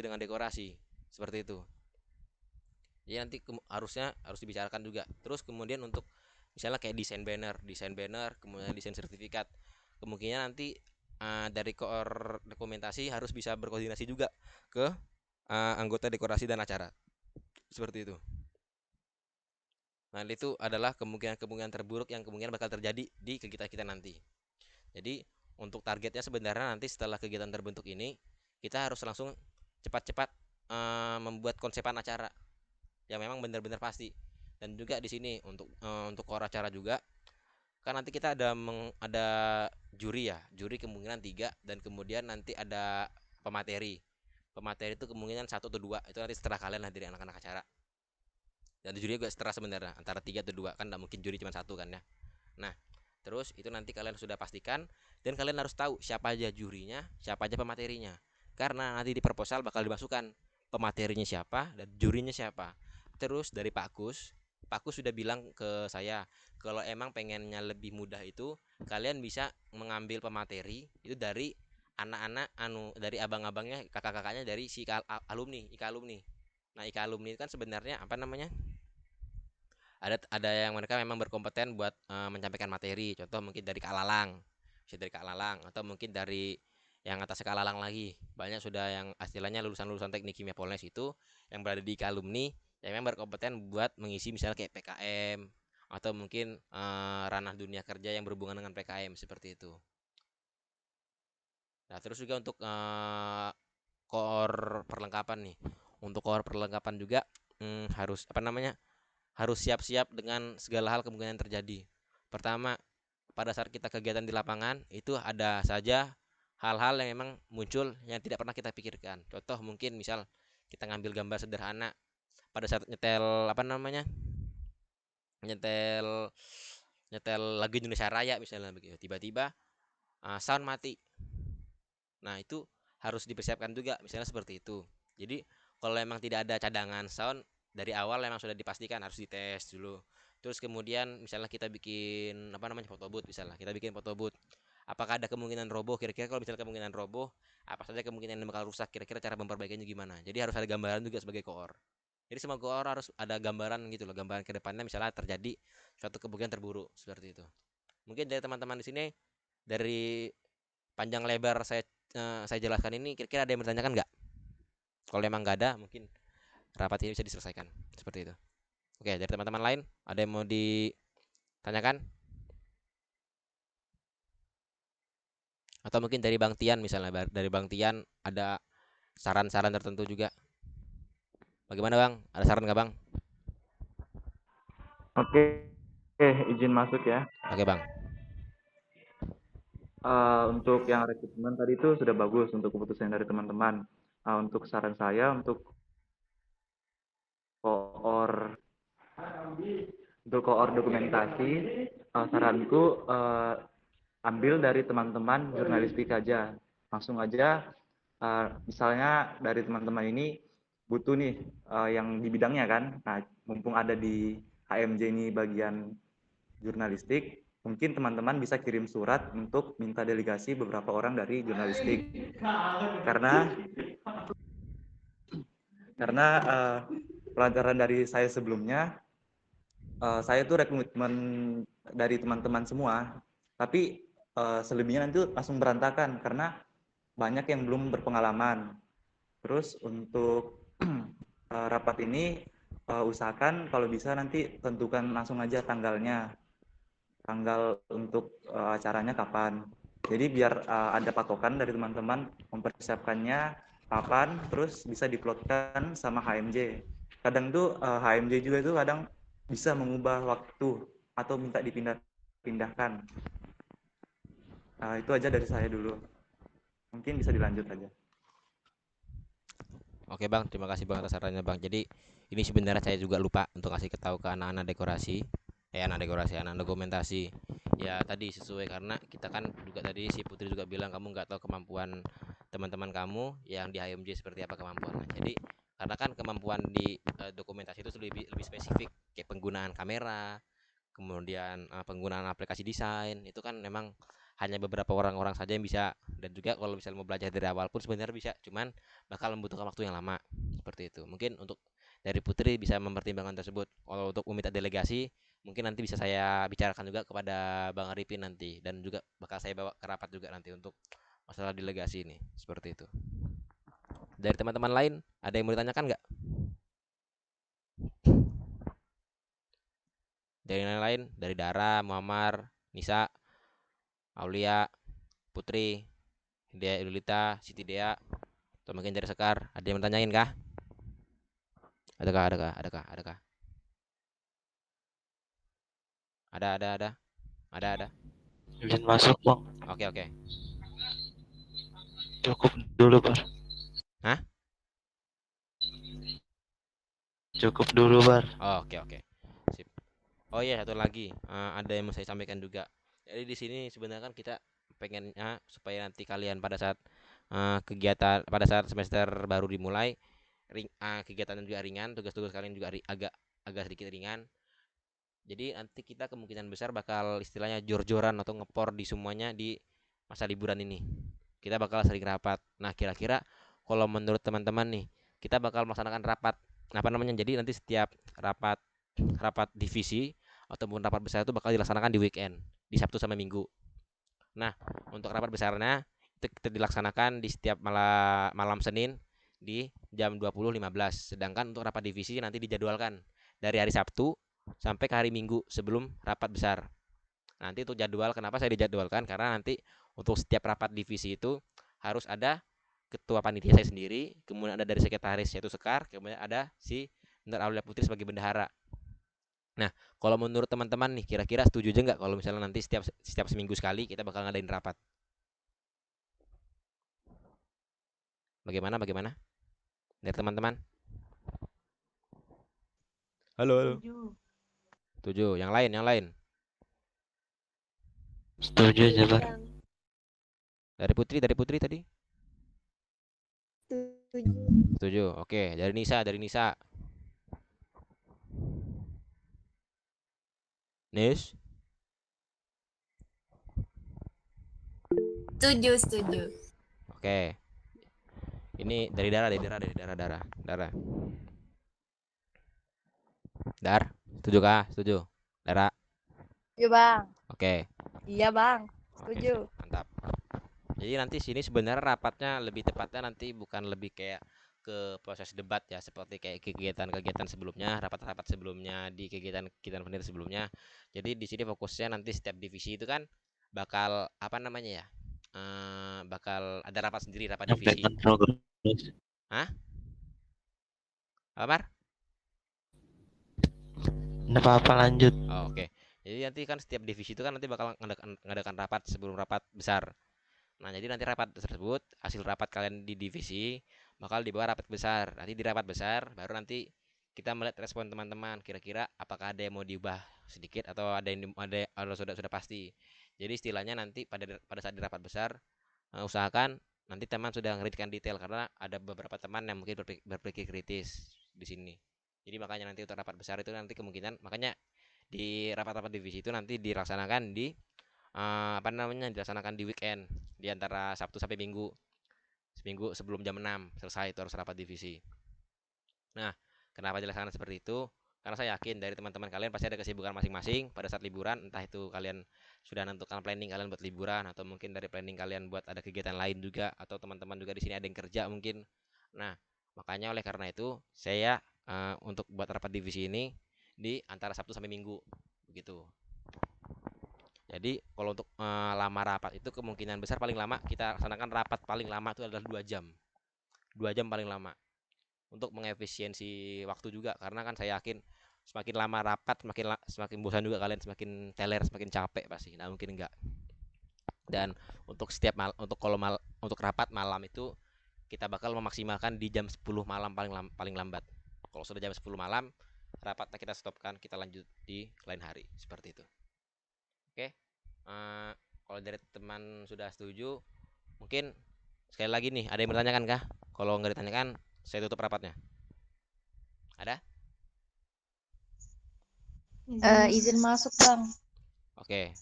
dengan dekorasi, seperti itu. Jadi nanti harus dibicarakan juga. Terus kemudian untuk misalnya kayak desain banner, kemudian desain sertifikat, kemungkinan nanti dari koor dokumentasi harus bisa berkoordinasi juga ke anggota dekorasi dan acara, seperti itu. Nah, itu adalah kemungkinan terburuk yang kemungkinan bakal terjadi di kegiatan kita nanti. Jadi untuk targetnya sebenarnya nanti setelah kegiatan terbentuk ini, kita harus langsung cepat-cepat membuat konsepan acara yang memang benar-benar pasti. Dan juga di sini untuk koor acara juga kan nanti kita ada juri ya, juri kemungkinan 3, dan kemudian nanti ada pemateri itu kemungkinan 1 atau 2, itu nanti setelah kalian lah dari anak-anak acara. Dan juri juga setelah sebenarnya antara 3 atau 2, kan tidak mungkin juri cuma 1 kan ya. Nah terus itu nanti kalian sudah pastikan, dan kalian harus tahu siapa aja jurinya, siapa aja pematerinya, karena nanti di proposal bakal dimasukkan pematerinya siapa dan jurinya siapa. Terus dari Pak Kus sudah bilang ke saya kalau emang pengennya lebih mudah itu kalian bisa mengambil pemateri itu dari anak-anak dari abang-abangnya, kakak-kakaknya dari si alumni, IKA alumni. Nah, IKA alumni kan sebenarnya ada yang mereka memang berkompeten buat menyampaikan materi. Contoh mungkin dari Kak Lalang, bisa dari Kak Lalang, atau mungkin dari yang atas Kak Lalang lagi. Banyak sudah yang istilahnya lulusan teknik kimia Polnes itu yang berada di alumni yang memang berkompeten buat mengisi misalnya kayak PKM, atau mungkin ranah dunia kerja yang berhubungan dengan PKM, seperti itu. Nah terus juga untuk koor perlengkapan nih, untuk koor perlengkapan juga harus siap-siap dengan segala hal kemungkinan terjadi. Pertama, pada saat kita kegiatan di lapangan itu ada saja hal-hal yang memang muncul yang tidak pernah kita pikirkan. Contoh mungkin misal kita ngambil gambar sederhana pada saat nyetel apa namanya, nyetel nyetel lagu Indonesia Raya misalnya begitu, tiba-tiba sound mati. Nah itu harus dipersiapkan juga misalnya seperti itu. Jadi kalau memang tidak ada cadangan sound dari awal memang sudah dipastikan harus dites dulu. Terus kemudian misalnya kita bikin apa namanya foto booth, misalnya kita bikin foto booth, apakah ada kemungkinan roboh, kira-kira kalau misalnya kemungkinan roboh apa saja kemungkinan yang bakal rusak, kira-kira cara memperbaikinya gimana. Jadi harus ada gambaran juga sebagai koor. Jadi semua koor harus ada gambaran gitu loh, gambaran ke depannya misalnya terjadi suatu kemungkinan terburuk seperti itu. Mungkin dari teman-teman di sini dari panjang lebar saya jelaskan ini kira-kira ada yang bertanyakan nggak? Kalau emang nggak ada mungkin rapat ini bisa diselesaikan seperti itu. Oke, dari teman-teman lain ada yang mau ditanyakan? Atau mungkin dari Bang Tian misalnya, dari Bang Tian ada saran-saran tertentu juga. Bagaimana Bang? Ada saran nggak Bang? Oke, izin masuk ya. Oke Bang. Untuk yang rekrutmen tadi itu sudah bagus untuk keputusan dari teman-teman. Untuk saran saya untuk koor dokumentasi, saranku ambil dari teman-teman jurnalistik aja. Langsung aja, misalnya dari teman-teman ini butuh nih yang di bidangnya kan. Nah, mumpung ada di HMJ ini bagian jurnalistik, mungkin teman-teman bisa kirim surat untuk minta delegasi beberapa orang dari jurnalistik. Karena pelajaran dari saya sebelumnya, saya tuh rekrutmen dari teman-teman semua, tapi selebihnya nanti langsung berantakan karena banyak yang belum berpengalaman. Terus untuk rapat ini usahakan kalau bisa nanti tentukan langsung aja tanggal untuk acaranya kapan. Jadi biar ada patokan dari teman-teman mempersiapkannya kapan, terus bisa diplotkan sama HMJ. Kadang tuh HMJ juga itu kadang bisa mengubah waktu atau minta dipindah-pindahkan. Itu aja dari saya dulu. Mungkin bisa dilanjut aja. Oke Bang, terima kasih Bang atas sarannya Bang. Jadi ini sebenarnya saya juga lupa untuk kasih tahu ke anak-anak dekorasi, anak dokumentasi. Ya tadi sesuai karena kita kan juga tadi si Putri juga bilang kamu nggak tahu kemampuan teman-teman kamu yang di HMJ seperti apa kemampuannya. Jadi karena kan kemampuan di dokumentasi itu lebih spesifik kayak penggunaan kamera, kemudian penggunaan aplikasi desain itu kan memang hanya beberapa orang-orang saja yang bisa, dan juga kalau misalnya mau belajar dari awal pun sebenarnya bisa, cuman bakal membutuhkan waktu yang lama seperti itu. Mungkin untuk dari Putri bisa mempertimbangkan tersebut. Kalau untuk meminta delegasi mungkin nanti bisa saya bicarakan juga kepada Bang Arifin nanti, dan juga bakal saya bawa ke rapat juga nanti untuk masalah delegasi ini seperti itu. Dari teman-teman lain ada yang mau ditanyakan nggak? Dari yang lain, dari Dara, Muammar, Nisa, Aulia, Putri, Dea Ilulita, Siti Dea, atau mungkin dari Sekar, ada yang menanyain kah? Adakah? Ada. Izin masuk Bang. Oke. Cukup dulu Bar. Hah? Cukup dulu Bar. Oh, oke. Sip. Oh iya, satu lagi, ada yang mau saya sampaikan juga. Jadi di sini sebenarnya kan kita pengennya supaya nanti kalian pada saat kegiatan pada saat semester baru dimulai, kegiatan juga ringan, tugas-tugas kalian juga agak sedikit ringan. Jadi nanti kita kemungkinan besar bakal istilahnya jor-joran atau ngepor di semuanya di masa liburan ini. Kita bakal sering rapat. Nah, kira-kira kalau menurut teman-teman nih, kita bakal melaksanakan rapat apa namanya? Jadi nanti setiap rapat divisi ataupun rapat besar itu bakal dilaksanakan di weekend, di Sabtu sama Minggu. Nah, untuk rapat besarnya itu kita dilaksanakan di setiap malam Senin di jam 20.15. Sedangkan untuk rapat divisi nanti dijadwalkan dari hari Sabtu sampai ke hari Minggu sebelum rapat besar. Nanti untuk jadwal, kenapa saya dijadwalkan? Karena nanti untuk setiap rapat divisi itu harus ada ketua panitia saya sendiri, kemudian ada dari sekretaris yaitu Sekar, kemudian ada si Nur Aulia Putri sebagai bendahara. Nah, kalau menurut teman-teman nih, kira-kira setuju aja nggak kalau misalnya nanti setiap seminggu sekali kita bakal ngadain rapat? Bagaimana dari teman-teman? Halo, halo. Setuju. Setuju. Yang lain. Setuju aja, Bar. Dari Putri tadi. Setuju. Setuju. Oke, dari Nisa. Nis. Setuju. Oke. Ini dari Dara. Dar, setuju kah? Setuju. Dara. Setuju, Bang. Oke. Iya, Bang. Oke, Setuju. mantap. Jadi nanti sini sebenarnya rapatnya lebih tepatnya nanti bukan lebih kayak ke proses debat ya, seperti kayak kegiatan-kegiatan sebelumnya, rapat-rapat sebelumnya di kegiatan-kegiatan penelitian sebelumnya. Jadi di sini fokusnya nanti setiap divisi itu kan bakal apa namanya ya? Bakal ada rapat sendiri, rapat divisi. Nyampaikan progres. Hah? Apa, Mar? Nggak apa-apa, lanjut. Oh, oke. Jadi nanti kan setiap divisi itu kan nanti bakal ngadakan rapat sebelum rapat besar. Nah, jadi nanti rapat tersebut, hasil rapat kalian di divisi bakal dibawa rapat besar. Nanti di rapat besar baru nanti kita melihat respon teman-teman, kira-kira apakah ada yang mau diubah sedikit atau ada sudah pasti. Jadi istilahnya nanti pada saat di rapat besar usahakan nanti teman sudah ngeritikan detail karena ada beberapa teman yang mungkin berpikir kritis di sini. Jadi makanya nanti untuk rapat besar itu nanti kemungkinan makanya di rapat-rapat divisi itu nanti dilaksanakan di dilaksanakan di weekend di antara Sabtu sampai Minggu. Seminggu sebelum jam 6 selesai itu harus rapat divisi. Nah, kenapa dilaksanakan seperti itu? Karena saya yakin dari teman-teman kalian pasti ada kesibukan masing-masing pada saat liburan, entah itu kalian sudah menentukan planning kalian buat liburan atau mungkin dari planning kalian buat ada kegiatan lain juga atau teman-teman juga di sini ada yang kerja mungkin. Nah, makanya oleh karena itu saya untuk buat rapat divisi ini di antara Sabtu sampai Minggu begitu. Jadi kalau untuk lama rapat itu kemungkinan besar paling lama kita laksanakan rapat paling lama itu adalah 2 jam. 2 jam paling lama. Untuk mengefisiensi waktu juga karena kan saya yakin semakin lama rapat semakin bosan juga kalian, semakin teler, semakin capek pasti. Nah, mungkin enggak. Dan untuk untuk rapat malam itu kita bakal memaksimalkan di jam 10 malam paling lambat. Kalau sudah jam 10 malam rapatnya kita stopkan, kita lanjut di lain hari seperti itu. Oke. Kalau dari teman sudah setuju, mungkin sekali lagi nih, ada yang bertanyakan kah? Kalau nggak ditanyakan, saya tutup rapatnya. Ada? Izin masuk, Bang. Oke.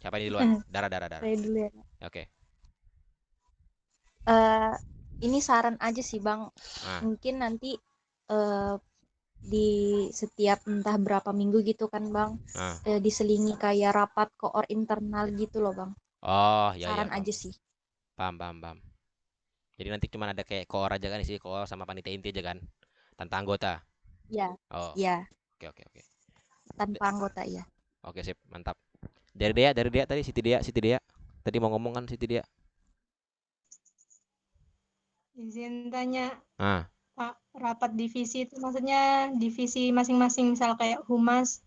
Siapa ini duluan? Dara. Saya dulu ya. Oke. Ini saran aja sih, Bang. Nah, Mungkin nanti di setiap entah berapa minggu gitu kan, Bang, diselingi kayak rapat koor internal gitu loh, Bang. oh ya Saran paham. aja sih. Paham. Jadi nanti cuma ada kayak koor aja kan, isi koor sama panitia inti aja kan, tanpa anggota. Ya, Oh, ya, oke. tanpa anggota ya. Oke, sip, mantap. Dari Dea tadi, Siti Dea. Tadi mau ngomong kan Siti Dea? Izin tanya, Ah, Pak, rapat divisi itu maksudnya divisi masing-masing, misal kayak humas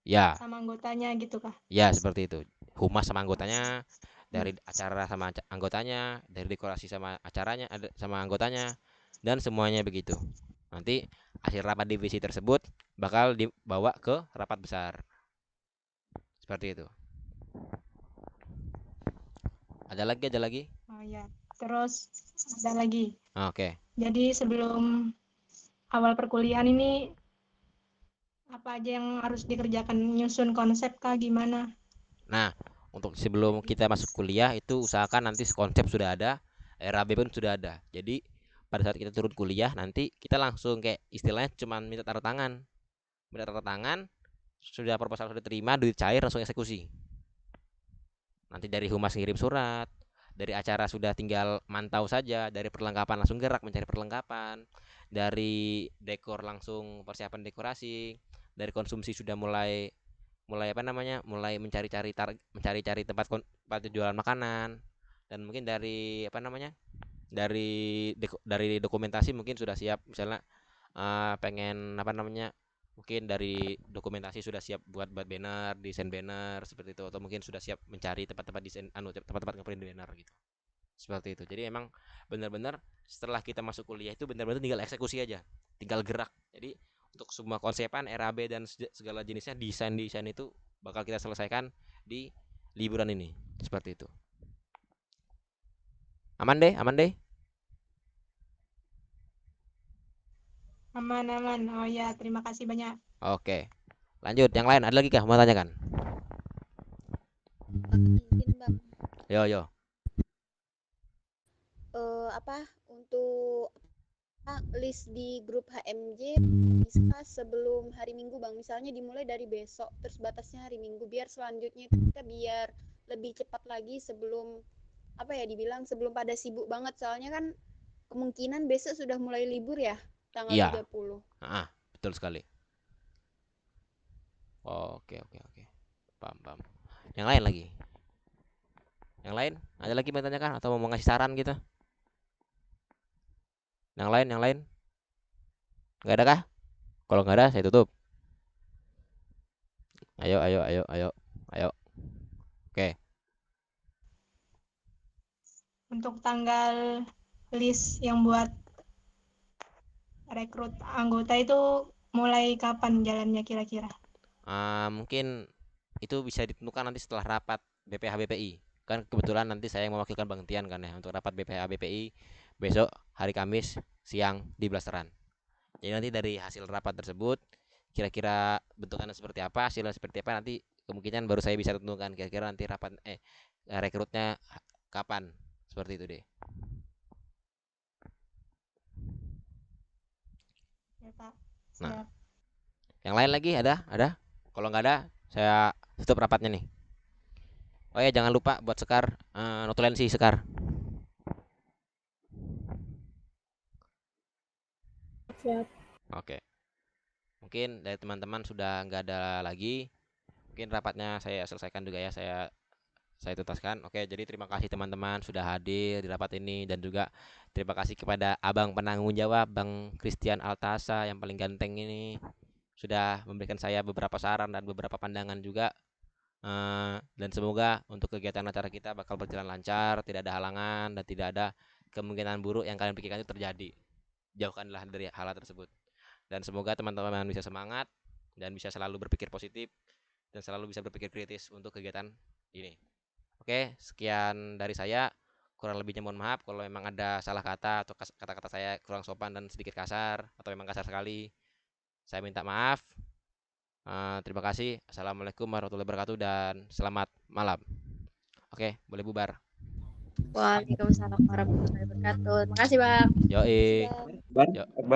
ya, sama anggotanya gitu kah? ya seperti itu. Humas sama anggotanya, dari acara sama anggotanya, dari dekorasi sama acaranya, ada sama anggotanya, dan semuanya begitu. Nanti hasil rapat divisi tersebut bakal dibawa ke rapat besar. Seperti itu. Ada lagi? Oh ya, terus ada lagi. Oke. Jadi sebelum awal perkuliahan ini apa aja yang harus dikerjakan, nyusun konsep kah gimana? Nah, untuk sebelum kita masuk kuliah itu usahakan nanti konsep sudah ada, RAB pun sudah ada. Jadi pada saat kita turun kuliah nanti kita langsung kayak istilahnya cuman minta tanda tangan. Sudah proposal sudah terima, duit cair langsung eksekusi. Nanti dari humas ngirim surat, dari acara sudah tinggal mantau saja, dari perlengkapan langsung gerak mencari perlengkapan, dari dekor langsung persiapan dekorasi, dari konsumsi sudah mulai mulai mencari-cari tempat jualan makanan, dan mungkin dari dari dokumentasi mungkin sudah siap, misalnya pengen mungkin dari dokumentasi sudah siap buat desain banner seperti itu, atau mungkin sudah siap mencari tempat-tempat desain tempat-tempat ngeprint banner gitu. Seperti itu. Jadi emang benar-benar setelah kita masuk kuliah itu benar-benar tinggal eksekusi aja, tinggal gerak. Jadi untuk semua konsepan RAB dan segala jenisnya desain itu bakal kita selesaikan di liburan ini. Seperti itu. Aman deh, aman deh. Aman, aman. Oh ya, terima kasih banyak. Oke. Lanjut, yang lain ada lagi kah mau tanyakan? Izin Bang, Yo yo. untuk list di grup HMJ bisa sebelum hari Minggu Bang, misalnya dimulai dari besok terus batasnya hari Minggu, biar selanjutnya itu kita biar lebih cepat lagi sebelum dibilang sebelum pada sibuk banget, soalnya kan kemungkinan besok sudah mulai libur ya tanggal Iya. 30. Betul sekali. Oke. Paham. Yang lain lagi? Yang lain? Ada lagi mau tanyakan atau mau ngasih saran gitu? Yang lain? Nggak ada kah? Kalau nggak ada, saya tutup. Ayo. Oke. Untuk tanggal list yang buat rekrut anggota itu mulai kapan jalannya kira-kira? Mungkin itu bisa ditentukan nanti setelah rapat BPH BPI. Kan kebetulan nanti saya yang mewakilkan Bang Tian kan ya untuk rapat BPH BPI besok hari Kamis siang di Blasteran. Jadi nanti dari hasil rapat tersebut kira-kira bentukannya seperti apa, hasilnya seperti apa, nanti kemungkinan baru saya bisa tentukan kira-kira nanti rapat rekrutnya kapan. Seperti itu deh. Ya, Pak. Nah, Siap. yang lain lagi ada? Kalau nggak ada, saya tutup rapatnya nih. Oh ya, jangan lupa buat Sekar, notulensi Sekar. Siap. Oke. Mungkin dari teman-teman sudah nggak ada lagi. Mungkin rapatnya saya selesaikan juga ya, saya tuntaskan. Oke, jadi terima kasih teman-teman sudah hadir di rapat ini, dan juga terima kasih kepada Abang penanggung jawab Bang Christian Altasa yang paling ganteng ini sudah memberikan saya beberapa saran dan beberapa pandangan juga. Dan semoga untuk kegiatan acara kita bakal berjalan lancar, tidak ada halangan dan tidak ada kemungkinan buruk yang kalian pikirkan itu terjadi. Jauhkanlah dari hal tersebut. Dan semoga teman-teman bisa semangat dan bisa selalu berpikir positif dan selalu bisa berpikir kritis untuk kegiatan ini. Oke, sekian dari saya. Kurang lebihnya mohon maaf kalau memang ada salah kata atau kata-kata saya kurang sopan dan sedikit kasar atau memang kasar sekali. Saya minta maaf. Terima kasih. Assalamualaikum warahmatullahi wabarakatuh dan selamat malam. Oke, boleh bubar. Waalaikumsalam warahmatullahi wabarakatuh. Terima kasih Bang. Yoi. Terima kasih, Bang. Yo.